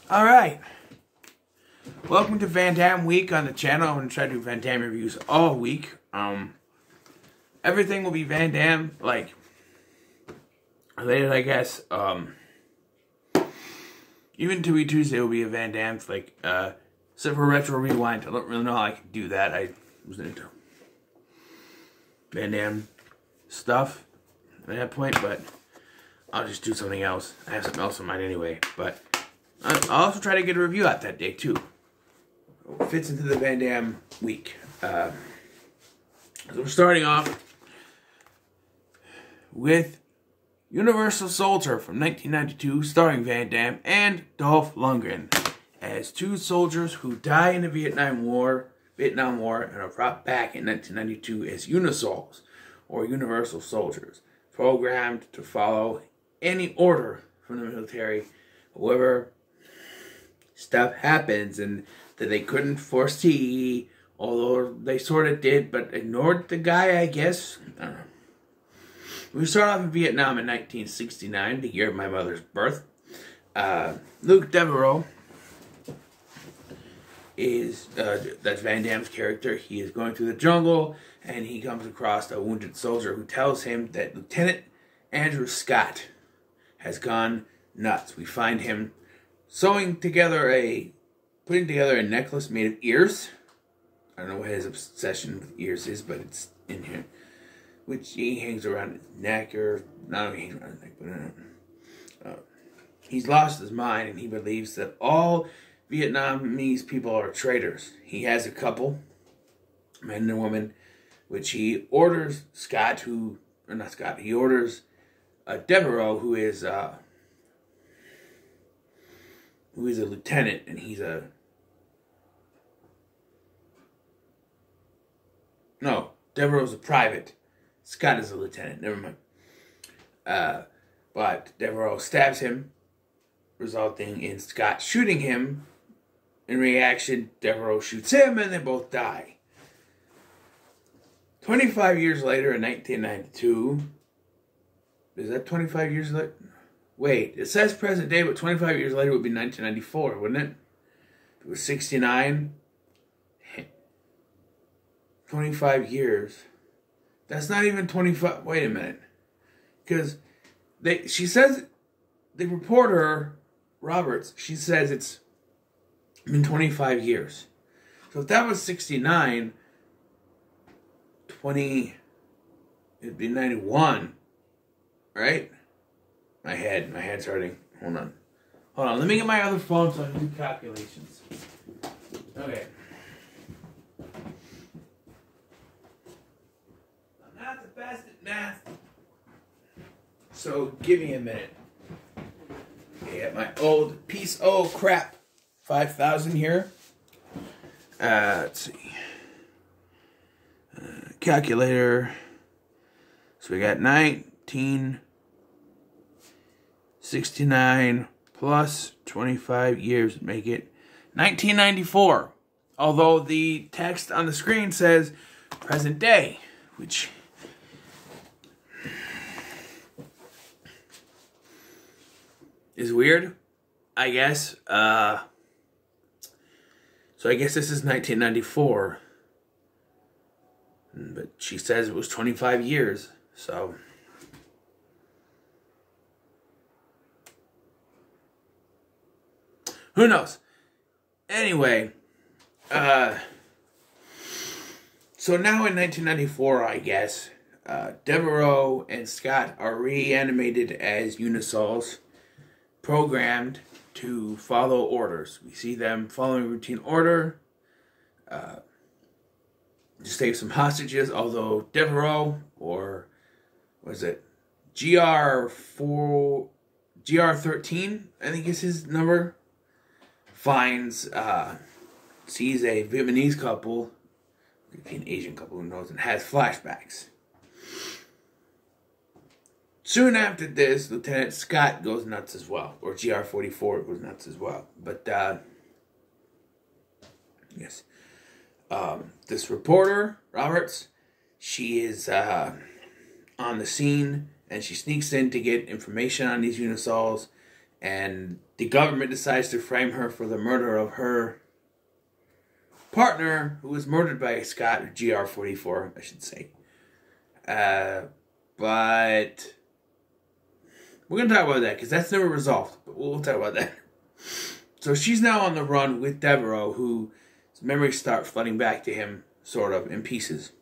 Alright, welcome to Van Damme Week on the channel. I'm going to try to do Van Damme reviews all week. Everything will be Van Damme, like, related, I guess. Even Tuesday will be a Van Damme, like, except for Retro Rewind. I don't really know how I can do that. I was into Van Damme stuff at that point, but I'll just do something else. I have something else in mind anyway, but I'll also try to get a review out that day, too. It fits into the Van Damme week. So we're starting off with Universal Soldier from 1992, starring Van Damme and Dolph Lundgren as two soldiers who die in the Vietnam War and are brought back in 1992 as Unisols, or Universal Soldiers, programmed to follow any order from the military. However, stuff happens and that they couldn't foresee, although they sort of did, but ignored the guy, I guess. I don't know. We start off in Vietnam in 1969, the year of my mother's birth. Luke Devereaux is, that's Van Damme's character. He is going through the jungle, and he comes across a wounded soldier who tells him that Lieutenant Andrew Scott has gone nuts. We find him putting together a necklace made of ears. I don't know what his obsession with ears is, but it's in here. Which he hangs around his neck, or not he hangs around his neck, but he's lost his mind, and he believes that all Vietnamese people are traitors. He has a couple, a man and a woman, which he orders he orders Devereaux, who is a lieutenant, and Devereaux's a private. Scott is a lieutenant, never mind. But Devereaux stabs him, resulting in Scott shooting him. In reaction, Devereaux shoots him, and they both die. 25 years later, in 1992... Is that 25 years later? Wait, it says present day, but 25 years later would be 1994, wouldn't it? It was 69. 25 years. That's not even 25. Wait a minute. Because she says, the reporter, Roberts, she says it's been 25 years. So if that was 69, it'd be 91. Right? My head's hurting. Hold on. Let me get my other phone so I can do calculations. Okay. I'm not the best at math. So give me a minute. Okay, at my old piece of crap 5000 here. Let's see. Calculator. So we got 1969 plus 25 years make it 1994. Although the text on the screen says present day, which is weird, I guess. So I guess this is 1994. But she says it was 25 years, so... Who knows? Anyway, so now in 1994, I guess, Devereaux and Scott are reanimated as Unisols, programmed to follow orders. We see them following routine order, to save some hostages, although Devereaux, or was it GR13, I think is his number, sees a Vietnamese couple, an Asian couple, who knows, and has flashbacks. Soon after this, Lieutenant Scott goes nuts as well, or GR44 goes nuts as well. But, yes. This reporter, Roberts, she is on the scene, and she sneaks in to get information on these Unisols, And the government decides to frame her for the murder of her partner, who was murdered by Scott, or GR44, I should say. But we're going to talk about that, because that's never resolved. But we'll talk about that. So she's now on the run with Devereaux, whose memories start flooding back to him, sort of, in pieces.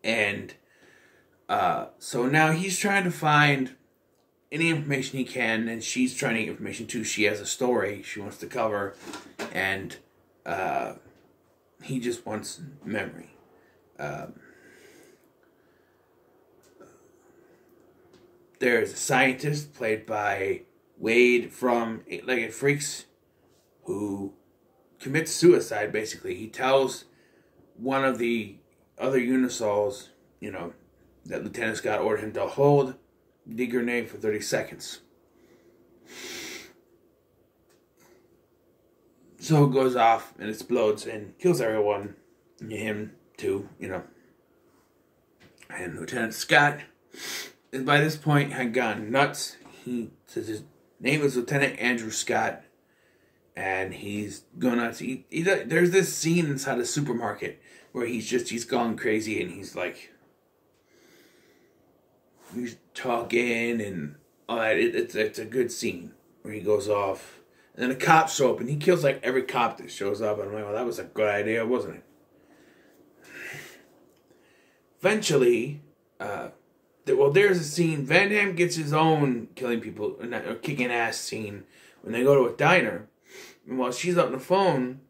And so now he's trying to find any information he can, and she's trying to get information too. She has a story she wants to cover, and he just wants memory. There's a scientist played by Wade from Eight-Legged Freaks who commits suicide, basically. He tells one of the other Unisols, that Lieutenant Scott ordered him to hold the grenade for 30 seconds. So it goes off and explodes and kills everyone. Him too, And Lieutenant Scott, by this point, had gone nuts. He says his name is Lieutenant Andrew Scott, and he's going nuts. There's this scene inside a supermarket where he's gone crazy, and he's talking and all that. It's a good scene where he goes off, and then the cops show up, and he kills every cop that shows up. And I'm like, well, that was a good idea, wasn't it? Eventually, there's a scene. Van Damme gets his own killing people, or kicking ass scene when they go to a diner. And while she's on the phone,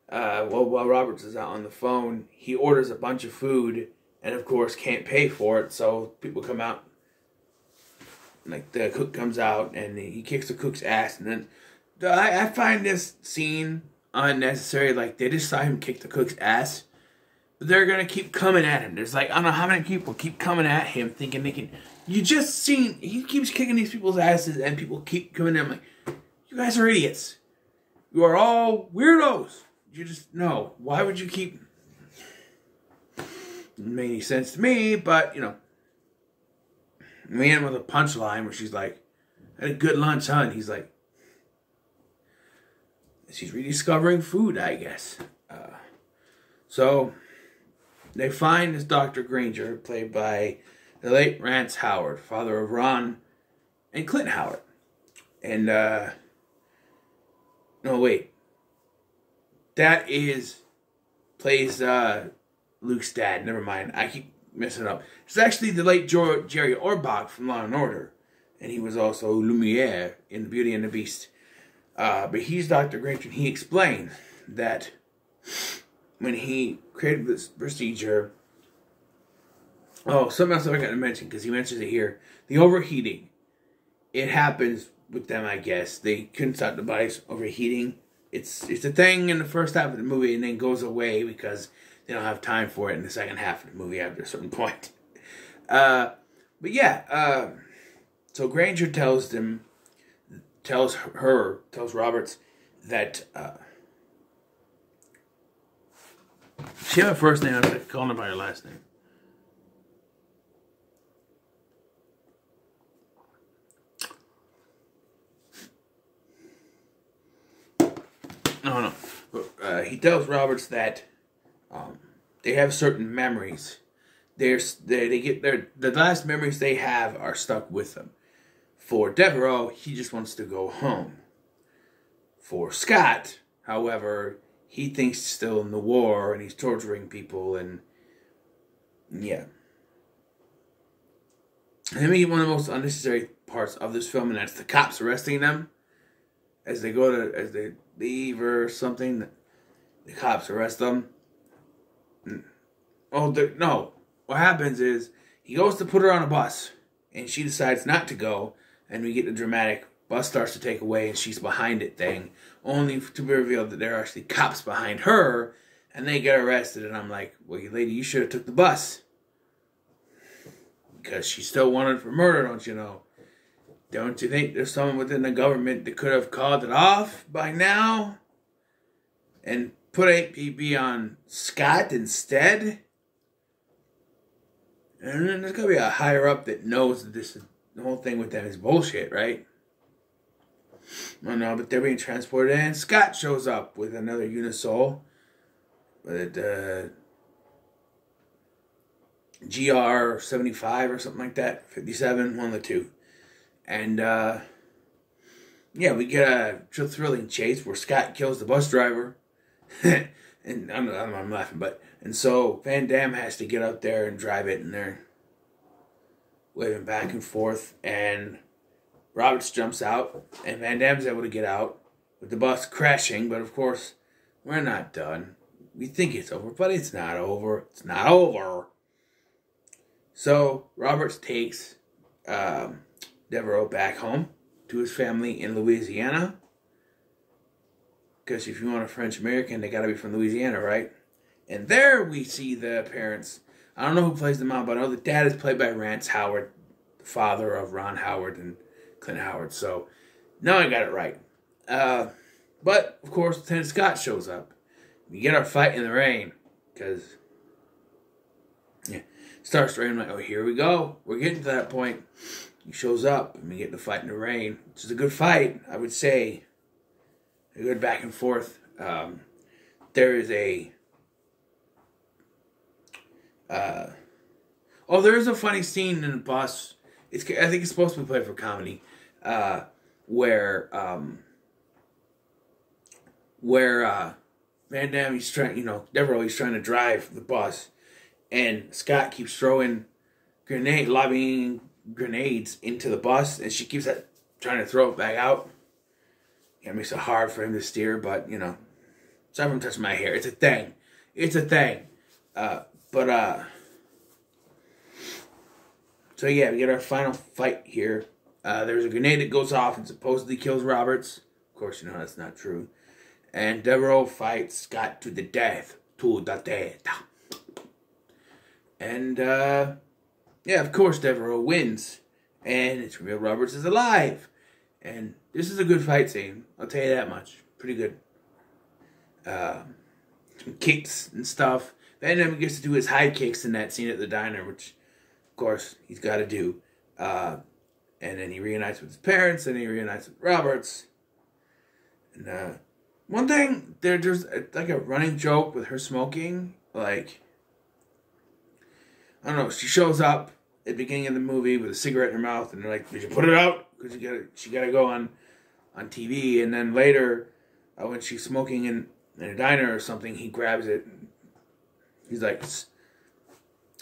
while Roberts is out on the phone, he orders a bunch of food, and of course can't pay for it. So people come out, the cook comes out, and he kicks the cook's ass. And then I find this scene unnecessary. They just saw him kick the cook's ass. They're going to keep coming at him. There's I don't know how many people keep coming at him thinking they can... He keeps kicking these people's asses and people keep coming at him you guys are idiots. You are all weirdos. You just... No. Why would you keep... Didn't make any sense to me, but, we end with a punchline where she's like, had a good lunch, huh? And he's like... She's rediscovering food, I guess. So... They find this Dr. Granger, played by the late Rance Howard, father of Ron and Clint Howard. And, no, wait. That plays Luke's dad. Never mind. I keep messing up. It's actually the late Jerry Orbach from Law and Order. And he was also Lumiere in Beauty and the Beast. But he's Dr. Granger, and he explained that when he created this procedure... Oh, something else I forgot to mention, because he mentions it here. The overheating. It happens with them, I guess. They couldn't stop the bodies overheating. It's a thing in the first half of the movie, and then goes away because they don't have time for it in the second half of the movie after a certain point. But yeah, so Granger tells Roberts that... she had a first name. I was calling her by her last name. No. He tells Roberts that they have certain memories. The last memories they have are stuck with them. For Devereaux, he just wants to go home. For Scott, however, he thinks he's still in the war and he's torturing people, and yeah. And maybe one of the most unnecessary parts of this film, and that's the cops arresting them as they leave or something. The cops arrest them. No. What happens is he goes to put her on a bus, and she decides not to go, and we get the dramatic bus starts to take away and she's behind it thing, only to be revealed that there are actually cops behind her, and they get arrested. And I'm like, well, lady, you should have took the bus, because she's still wanted for murder, don't you know? Don't you think there's someone within the government that could have called it off by now and put APB on Scott instead? And then there's got to be a higher up that knows that the whole thing with them is bullshit, right? Oh no, but they're being transported, and Scott shows up with another Unisol. With GR75 or something like that. 57, one of the two. And, yeah, we get a thrilling chase where Scott kills the bus driver. And I'm laughing, but... And so Van Damme has to get out there and drive it, and they're waving back and forth, and Roberts jumps out, and Van Damme's able to get out with the bus crashing, but of course, we're not done. We think it's over, but it's not over. It's not over. So, Roberts takes Devereaux back home to his family in Louisiana. Because if you want a French American, they gotta be from Louisiana, right? And there we see the parents. I don't know who plays the mom, but I know the dad is played by Rance Howard, the father of Ron Howard and Clint Howard. So, now I got it right. But, of course, Lieutenant Scott shows up. We get our fight in the rain. Because, yeah, it starts raining. I'm like, oh, here we go. We're getting to that point. He shows up, and we get the fight in the rain. Which is a good fight, I would say. A good back and forth. There is a... there is a funny scene in the bus. I think it's supposed to be played for comedy. Where Van Damme, he's trying, Devereaux, he's trying to drive the bus, and Scott keeps throwing lobbing grenades into the bus, and she keeps trying to throw it back out. Yeah, it makes it hard for him to steer, but, sorry if I'm touching my hair. It's a thing. It's a thing. So yeah, we get our final fight here. There's a grenade that goes off and supposedly kills Roberts. Of course, that's not true. And Devereaux fights Scott to the death. To the death. And, yeah, of course Devereaux wins. And it's real Roberts is alive. And this is a good fight scene. I'll tell you that much. Pretty good. Some kicks and stuff. Van Damme gets to do his high kicks in that scene at the diner, which, of course, he's got to do. And then he reunites with his parents, and he reunites with Roberts. And, one thing, there's like a running joke with her smoking. Like, I don't know, she shows up at the beginning of the movie with a cigarette in her mouth, and they're like, did you put it out? Because she got to go on TV. And then later, when she's smoking in a diner or something, he grabs it. He's like,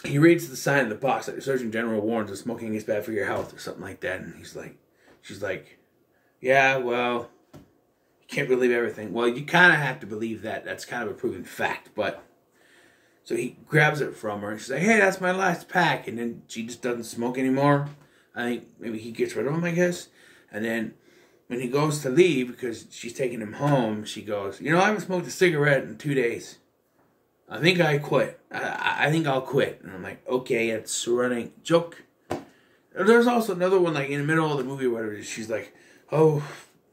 he reads the sign in the box that the Surgeon General warns that smoking is bad for your health or something like that. And she's like, yeah, well, you can't believe everything. Well, you kind of have to believe that. That's kind of a proven fact. But, so he grabs it from her and she's like, hey, that's my last pack. And then she just doesn't smoke anymore. I think maybe he gets rid of him, I guess. And then when he goes to leave, because she's taking him home, she goes, I haven't smoked a cigarette in 2 days. I think I quit. I think I'll quit. And I'm like, okay, it's a running joke. There's also another one, like, in the middle of the movie or whatever, she's like, oh,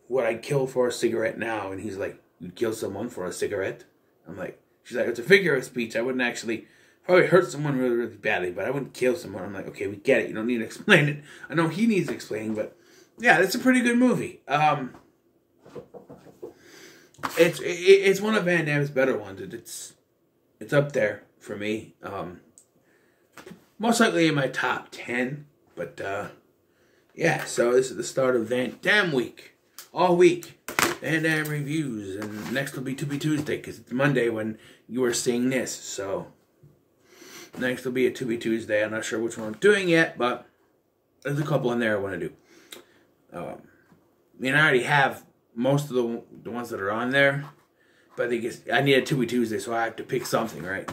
would I kill for a cigarette now? And he's like, you'd kill someone for a cigarette? I'm like, she's like, it's a figure of speech. I wouldn't actually probably hurt someone really, really badly, but I wouldn't kill someone. I'm like, okay, we get it. You don't need to explain it. I know he needs explaining, but yeah, it's a pretty good movie. It's one of Van Damme's better ones. It's up there for me. Most likely in my top 10. But, yeah, so this is the start of Van Damme week. All week. Van Damme reviews. And next will be To Be Tuesday, because it's Monday when you are seeing this. So, next will be a To Be Tuesday. I'm not sure which one I'm doing yet, but there's a couple in there I want to do. I already have most of the ones that are on there. But I think I need a To Be Tuesday, so I have to pick something, right?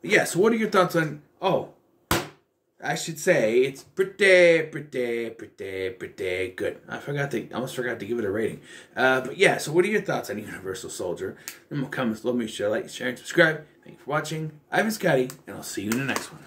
Yeah, so what are your thoughts on... Oh, I should say it's pretty good. I almost forgot to give it a rating. But yeah, so what are your thoughts on Universal Soldier? In the comments below, make sure to like, share, and subscribe. Thank you for watching. I've been Scotty, and I'll see you in the next one.